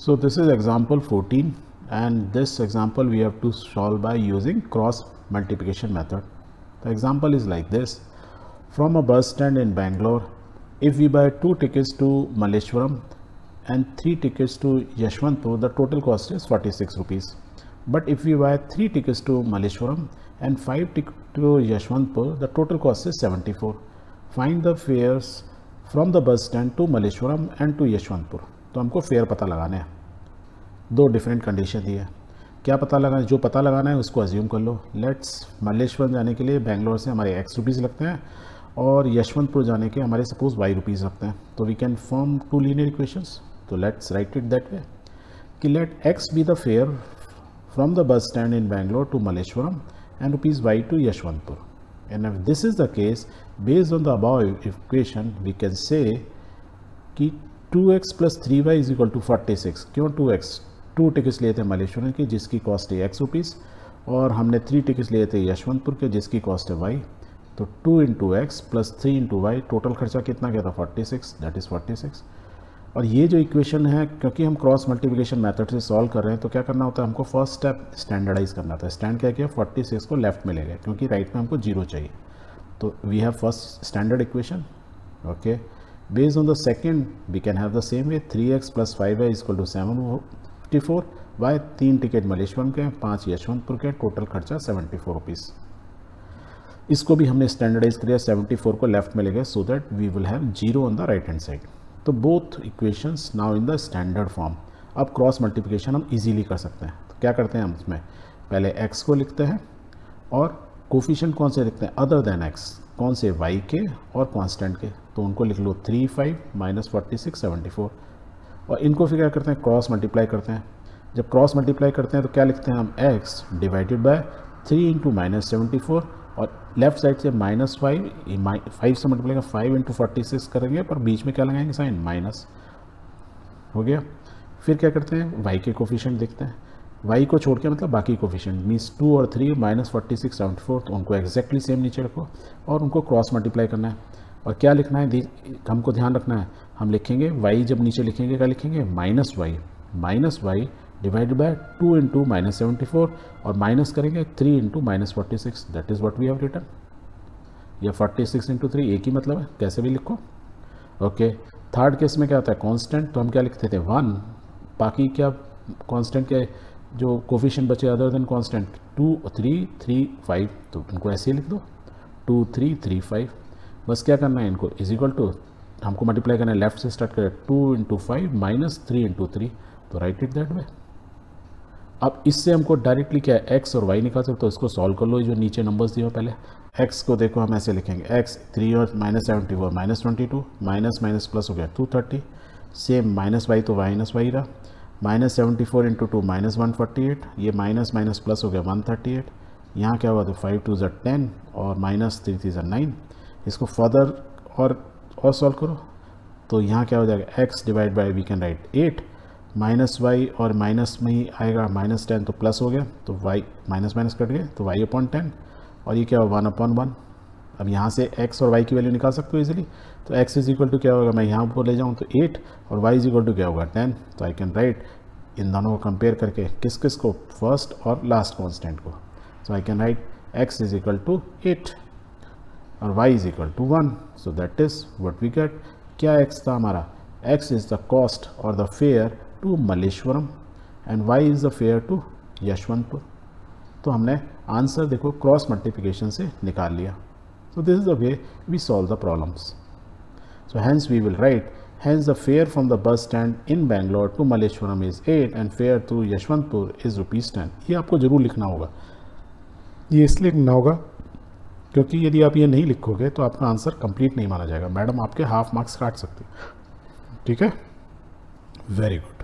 So this is example 14, and this example we have to solve by using cross multiplication method. The example is like this. From a bus stand in Bangalore, if we buy 2 tickets to Malleshwaram and 3 tickets to Yeshwanthpur, the total cost is 46 rupees. But if we buy 3 tickets to Malleshwaram and 5 tickets to Yeshwanthpur, the total cost is 74. Find the fares from the bus stand to Malleshwaram and to Yeshwanthpur. तो हमको fair पता लगाना है. 2 different condition दी है. क्या पता लगाना है? जो पता लगाना है उसको अज्यूम कर लो. लेट्स मल्लेश्वरम जाने के लिए बेंगलोर से हमारे x रुपीज़ लगते हैं और यशवंतपुर जाने के हमारे सपोज y रुपीज़ लगते हैं. तो we can form 2 linear equations. तो let's write it that way कि let x be the fare from the bus stand in Bangalore to Malleshwaram and rupees y to Yeshwanthpur. And if this is the case, based on the above equation, we can say कि 2x plus 3y is equal to 46. क्यों 2x? 2 tickets लिए थे मल्लेश्वरम की जिसकी cost है x rupees और हमने 3 tickets लिए थे यशवंतपुर के जिसकी कॉस्ट है y. तो 2 into x plus 3 into y, total खर्चा कितना गया था 46, दैट इज़ 46. और ये जो इक्वेशन है, क्योंकि हम क्रॉस मल्टीप्लिकेशन मेथड से सॉल्व कर रहे हैं तो क्या करना होता है, हमको फर्स्ट स्टेप स्टैंडर्डाइज करना था. स्टैंड क्या किया, 46 को लेफ्ट में ले गए क्योंकि राइट में हमको 0 चाहिए. तो we have first standard equation. Okay, based on the second we can have the same way. 3x plus 5y is equal to 74. Y 3 ticket Malleshwaram के, 5 यशवंतपुर के, टोटल खर्चा 74 रुपीज़. इसको भी हमने स्टैंडर्डाइज किया, 74 को लेफ्ट में ले गए so that we will have 0 on the right hand side. तो both equations now in the standard form. अब क्रॉस मल्टीप्लिकेशन हम इजीली कर सकते हैं. तो क्या करते हैं हम इसमें, पहले x को लिखते हैं और कोफिशिएंट कौन से लिखते हैं अदर देन x, कौन से y के और कांस्टेंट के. तो उनको लिख लो 3, 5 माइनस 46, 74. और इनको फिर क्या करते हैं, क्रॉस मल्टीप्लाई करते हैं. जब क्रॉस मल्टीप्लाई करते हैं तो क्या लिखते हैं हम, x divided by 3 into minus 74 और लेफ्ट साइड से -5 से मल्टीप्लाई का 5 इंटू 46 करेंगे पर बीच में क्या लगाएंगे साइन, माइनस. हो गया. फिर क्या करते हैं, y के कोफिशिएंट देखते हैं. y को छोड़ के मतलब बाकी कोफिशिएंट मीन्स 2 और 3 माइनस 46, 74. तो उनको एग्जैक्टली सेम नीचे रखो और उनको क्रॉस मल्टीप्लाई करना है. और क्या लिखना है, हमको ध्यान रखना है, हम लिखेंगे y जब नीचे लिखेंगे क्या लिखेंगे, minus y divide by 2 into minus 74 और माइनस करेंगे 3 into minus 46. That is what we have written. या 46 इंटू 3 एक ही मतलब है, कैसे भी लिखो. ओके. थर्ड केस में क्या होता है, कांस्टेंट. तो हम क्या लिखते थे 1, बाकी क्या कांस्टेंट के जो कोफिशिएंट बचे अदर देन कांस्टेंट 2, 3, 3, 5. तो इनको ऐसे ही लिख दो 2, 3, 3, 5. बस क्या करना है, इनको इज इक्वल टू हमको मल्टीप्लाई करना है, लेफ्ट से स्टार्ट करें 2 इंटू 5 माइनस 3 इंटू 3. तो राइट इट दैट वे. अब इससे हमको डायरेक्टली क्या है, x और y निकाल सकते. तो इसको सॉल्व कर लो, जो नीचे नंबर्स दिए हो. पहले x को देखो हम ऐसे लिखेंगे, x 3 और minus 74 minus 22 minus minus plus हो गया 230. सेम माइनस y तो माइनस y रहा, माइनस 74 इंटू 2 माइनस 148. ये माइनस माइनस प्लस हो गया 138. यहाँ क्या हुआ, तो 5 2 ज़ा 10 और माइनस 3 3 ज़ा 9. इसको फर्दर और सॉल्व करो तो यहाँ क्या हो जाएगा, x divide by we can write 8 minus y और माइनस में ही आएगा माइनस 10 तो प्लस हो गया. तो y माइनस माइनस कट गए तो y अपॉन 10 और ये क्या हुआ 1/1. अब यहाँ से x और y की वैल्यू निकाल सकते हो इजीली. तो x इज इक्वल टू क्या होगा, मैं यहाँ पर ले जाऊँ तो 8 और y इज इक्वल टू क्या होगा 10. तो आई कैन राइट इन दोनों को कंपेयर करके किस किस को, फर्स्ट और लास्ट कॉन्स्टेंट को. So I can write x is equal to 8 और y is equal to 1. So that is what we get. क्या x था हमारा, x इज द कॉस्ट और the fare to Malleshwaram and y is the fare to Yeshwantpur. तो हमने answer देखो cross multiplication से निकाल लिया. So this is the way we solve the problems. So hence we will write, hence the fare from the bus stand in Bangalore to Malleshwaram is 8 and fare to Yeshwanthpur is ₹10. ये आपको ज़रूर लिखना होगा. ये इसलिए लिखना होगा क्योंकि यदि आप ये नहीं लिखोगे तो आपका आंसर कंप्लीट नहीं माना जाएगा. मैडम आपके हाफ मार्क्स काट सकती. ठीक है, वेरी गुड.